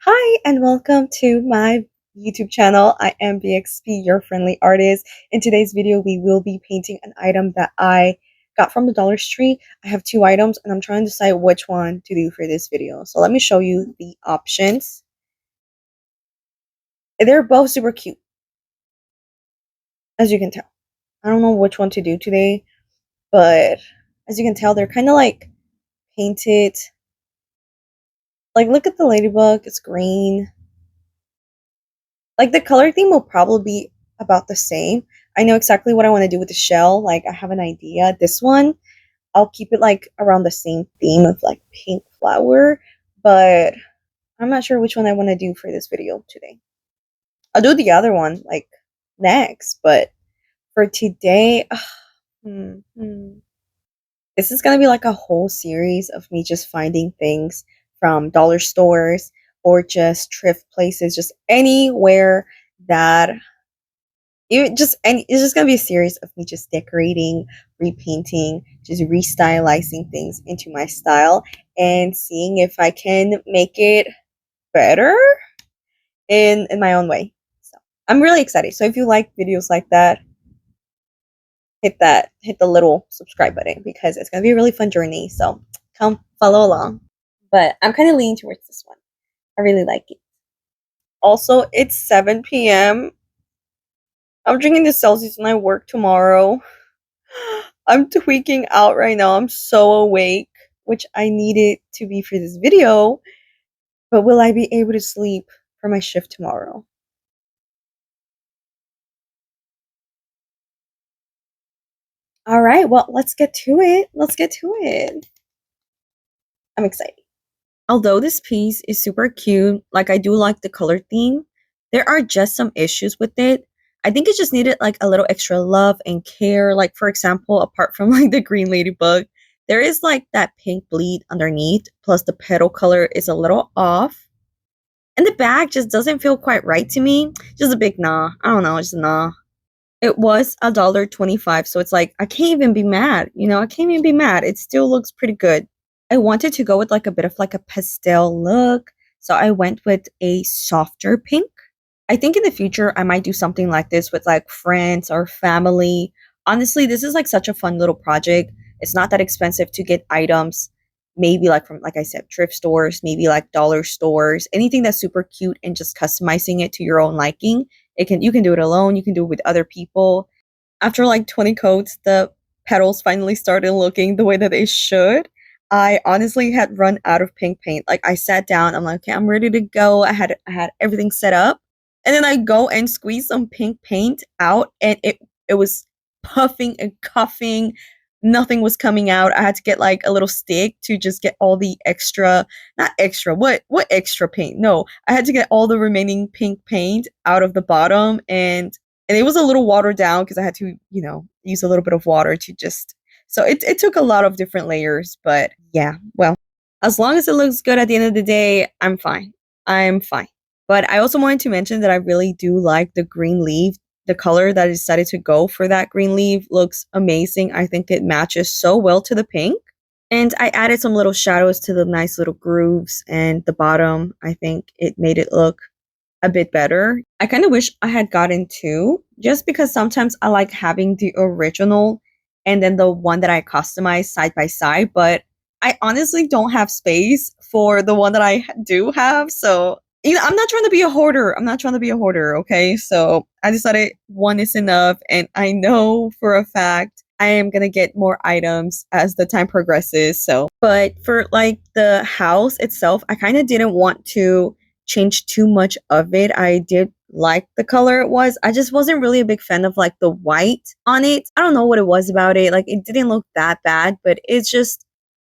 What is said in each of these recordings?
Hi, and welcome to my YouTube channel. I am BXP, your friendly artist. In today's video, we will be painting an item that I got from the Dollar Tree. I have two items, and I'm trying to decide which one to do for this video. So let me show you the options. They're both super cute, as you can tell. I don't know which one to do today, but as you can tell, they're kind of like painted. Like, look at the ladybug. It's green. Like, the color theme will probably be about the same. I know exactly what I want to do with the shell. Like, I have an idea. This one, I'll keep it like around the same theme of like pink flower, but I'm not sure which one I want to do for this video today. I'll do the other one like next, but for today, this is gonna be like a whole series of me just finding things from dollar stores or just thrift places, just anywhere that it's just gonna be a series of me just decorating, repainting, just restylizing things into my style and seeing if I can make it better in my own way. So I'm really excited. So if you like videos like that, hit the little subscribe button because it's gonna be a really fun journey. So come follow along. But I'm kind of leaning towards this one. I really like it. Also, it's 7 p.m. I'm drinking the Celsius and I work tomorrow. I'm tweaking out right now. I'm so awake, which I needed to be for this video. But will I be able to sleep for my shift tomorrow? All right, well, let's get to it. Let's get to it. I'm excited. Although this piece is super cute, like I do like the color theme, there are just some issues with it. I think it just needed like a little extra love and care. Like, for example, apart from like the green ladybug, there is like that pink bleed underneath, plus the petal color is a little off. And the bag just doesn't feel quite right to me. Just a big nah. I don't know, just a nah. It was $1.25, so it's like I can't even be mad. I can't even be mad. It still looks pretty good. I wanted to go with like a bit of like a pastel look, so I went with a softer pink. I think in the future I might do something like this with like friends or family. Honestly, this is like such a fun little project. It's not that expensive to get items, maybe like from, like I said, thrift stores, maybe like dollar stores, anything that's super cute, and just customizing it to your own liking. You can do it alone, you can do it with other people. After like 20 coats, the petals finally started looking the way that they should. I honestly had run out of pink paint. Like, I sat down, I'm like, okay, I'm ready to go. I had everything set up. And then I go and squeeze some pink paint out, and it was puffing and cuffing. Nothing was coming out. I had to get like a little stick to just get all the extra, not extra, what extra paint? No, I had to get all the remaining pink paint out of the bottom, and it was a little watered down because I had to, use a little bit of water to just, so it took a lot of different layers, but yeah, well, as long as it looks good at the end of the day, I'm fine. I'm fine. But I also wanted to mention that I really do like the green leaf. The color that I decided to go for that green leaf looks amazing. I think it matches so well to the pink. And I added some little shadows to the nice little grooves and the bottom. I think it made it look a bit better. I kind of wish I had gotten two, just because sometimes I like having the original and then the one that I customized side by side, but I honestly don't have space for the one that I do have. So, I'm not trying to be a hoarder. I'm not trying to be a hoarder, okay? So I decided one is enough, and I know for a fact I am gonna get more items as the time progresses. So, but for like the house itself, I kind of didn't want to change too much of it. I did like the color it was. I just wasn't really a big fan of like the white on it. I don't know what it was about it. Like, it didn't look that bad, but it's just,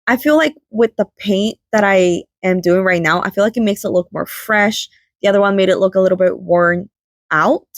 I feel like with the paint that I am doing right now, I feel like it makes it look more fresh. The other one made it look a little bit worn out,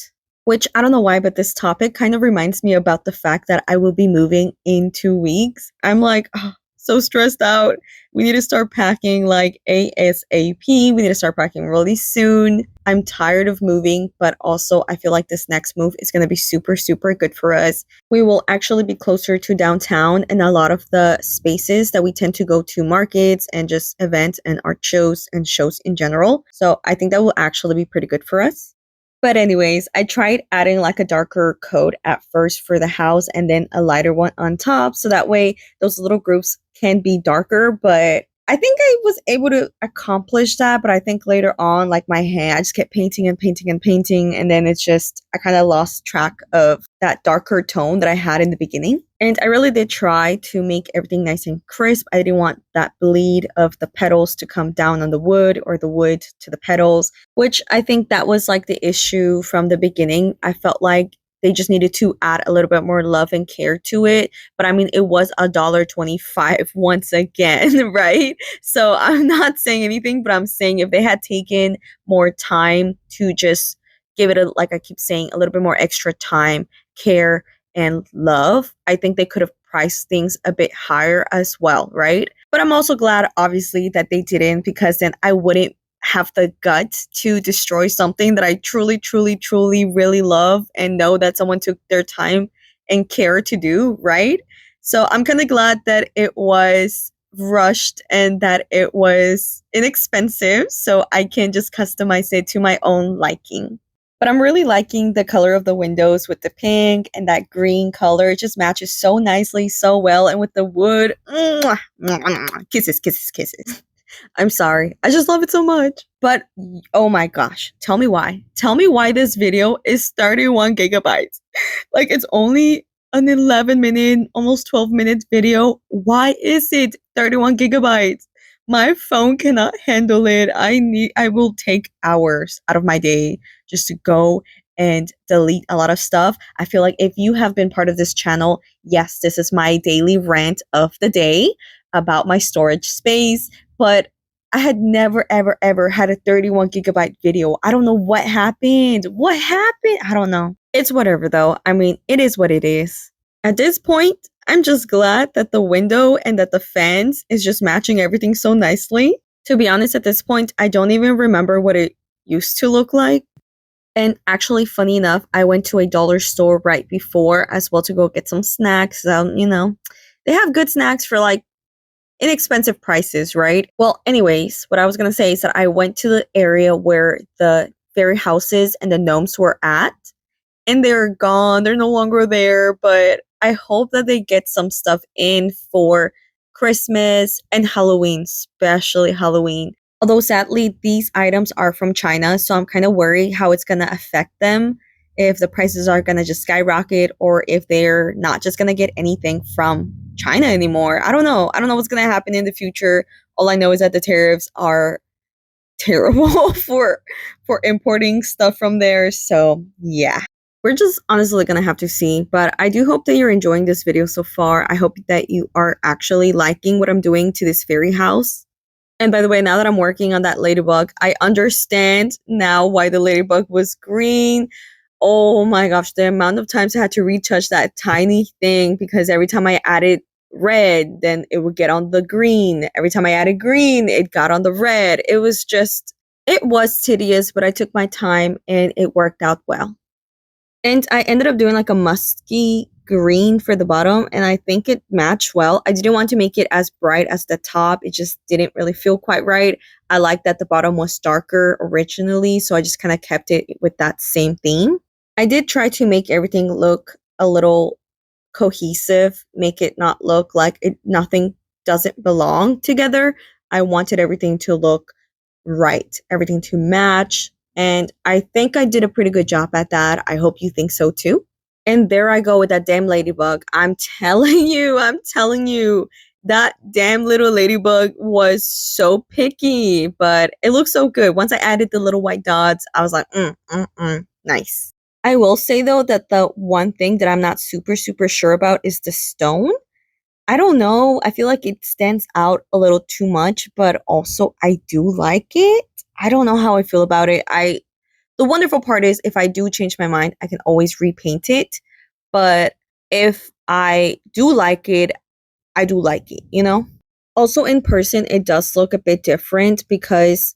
which I don't know why, but this topic kind of reminds me about the fact that I will be moving in 2 weeks. I'm like, oh, so stressed out. We need to start packing like ASAP. We need to start packing really soon. I'm tired of moving, but also I feel like this next move is going to be super, super good for us. We will actually be closer to downtown and a lot of the spaces that we tend to go to, markets and just events and art shows and shows in general. So I think that will actually be pretty good for us. But anyways, I tried adding like a darker coat at first for the house and then a lighter one on top. So that way those little groups can be darker. But I think I was able to accomplish that. But I think later on, like my hand, I just kept painting and painting and painting. And then it's just, I kind of lost track of that darker tone that I had in the beginning. And I really did try to make everything nice and crisp. I didn't want that bleed of the petals to come down on the wood or the wood to the petals, which I think that was like the issue from the beginning. I felt like they just needed to add a little bit more love and care to it. But I mean, it was $1.25 once again, right? So I'm not saying anything, but I'm saying if they had taken more time to just give it a, like I keep saying, a little bit more extra time, care, and love, I think they could have priced things a bit higher as well, right? But I'm also glad, obviously, that they didn't, because then I wouldn't have the gut to destroy something that I truly, truly, truly really love and know that someone took their time and care to do, right? So I'm kind of glad that it was rushed and that it was inexpensive so I can just customize it to my own liking. But I'm really liking the color of the windows with the pink and that green color. It just matches so nicely, so well. And with the wood, mwah, mwah, mwah, kisses, kisses, kisses. I'm sorry. I just love it so much. But oh my gosh, tell me why. Tell me why this video is 31 gigabytes. Like it's only an 11-minute, almost 12-minute video. Why is it 31 gigabytes? My phone cannot handle it. I will take hours out of my day just to go and delete a lot of stuff. I feel like if you have been part of this channel, yes, this is my daily rant of the day about my storage space, but I had never, ever, ever had a 31 gigabyte video. I don't know what happened. What happened? I don't know. It's whatever though. I mean, it is what it is. At this point, I'm just glad that the window and that the fans is just matching everything so nicely. To be honest, at this point, I don't even remember what it used to look like. And actually, funny enough, I went to a dollar store right before as well to go get some snacks. You know, they have good snacks for like inexpensive prices, right? Well, anyways, what I was going to say is that I went to the area where the fairy houses and the gnomes were at, and they're gone. They're no longer there, but I hope that they get some stuff in for Christmas and Halloween, especially Halloween. Although sadly, these items are from China, so I'm kind of worried how it's going to affect them, if the prices are going to just skyrocket or if they're not just going to get anything from China anymore. I don't know. I don't know what's going to happen in the future. All I know is that the tariffs are terrible for importing stuff from there. So, yeah. We're just honestly going to have to see, but I do hope that you're enjoying this video so far. I hope that you are actually liking what I'm doing to this fairy house. And by the way, now that I'm working on that ladybug, I understand now why the ladybug was green. Oh my gosh, the amount of times I had to retouch that tiny thing because every time I added red, then it would get on the green. Every time I added green, it got on the red. It was tedious, but I took my time and it worked out well. And I ended up doing like a musky green for the bottom, and I think it matched well. I didn't want to make it as bright as the top. It just didn't really feel quite right. I like that the bottom was darker originally, so I just kind of kept it with that same theme. I did try to make everything look a little cohesive, make it not look like nothing doesn't belong together. I wanted everything to look right, everything to match. And I think I did a pretty good job at that. I hope you think so too. And there I go with that damn ladybug. I'm telling you, that damn little ladybug was so picky, but it looks so good. Once I added the little white dots, I was like, nice. I will say though that the one thing that I'm not super, super sure about is the stone. I don't know. I feel like it stands out a little too much, but also I do like it. I don't know how I feel about it. The wonderful part is if I do change my mind, I can always repaint it. But if I do like it, I do like it, you know? Also in person, it does look a bit different because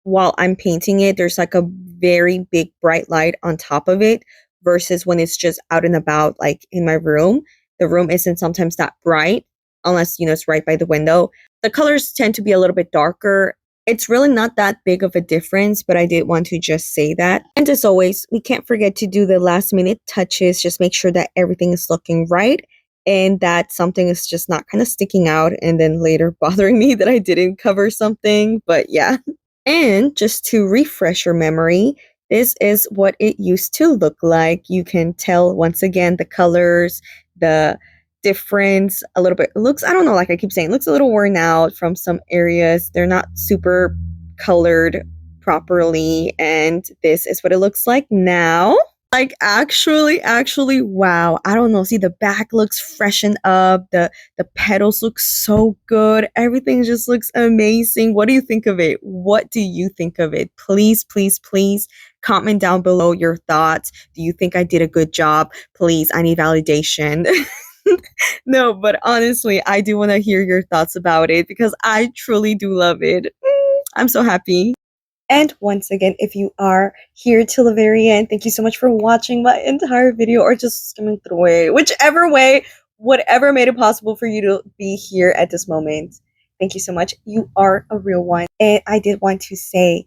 while I'm painting it, there's like a very big bright light on top of it versus when it's just out and about, like in my room. The room isn't sometimes that bright unless, you know, it's right by the window. The colors tend to be a little bit darker. It's really not that big of a difference, but I did want to just say that. And as always, we can't forget to do the last minute touches. Just make sure that everything is looking right and that something is just not kind of sticking out and then later bothering me that I didn't cover something. But yeah. And just to refresh your memory, this is what it used to look like. You can tell once again the colors, the difference a little bit. It looks, I don't know, like I keep saying, it looks a little worn out from some areas. They're not super colored properly. And this is what it looks like now. Like actually, wow. I don't know. See, the back looks freshened up. The petals look so good. Everything just looks amazing. What do you think of it? What do you think of it? Please, please, please comment down below your thoughts. Do you think I did a good job? Please, I need validation. No, but honestly, I do want to hear your thoughts about it because I truly do love it. I'm so happy. And once again, if you are here till the very end, thank you so much for watching my entire video or just skimming through it. Whichever way, whatever made it possible for you to be here at this moment. Thank you so much. You are a real one. And I did want to say,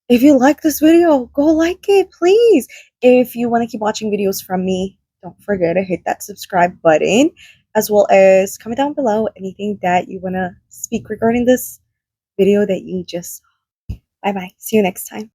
if you like this video, go like it, please. If you want to keep watching videos from me, don't forget to hit that subscribe button, as well as comment down below anything that you want to speak regarding this video that you just. Bye bye. See you next time.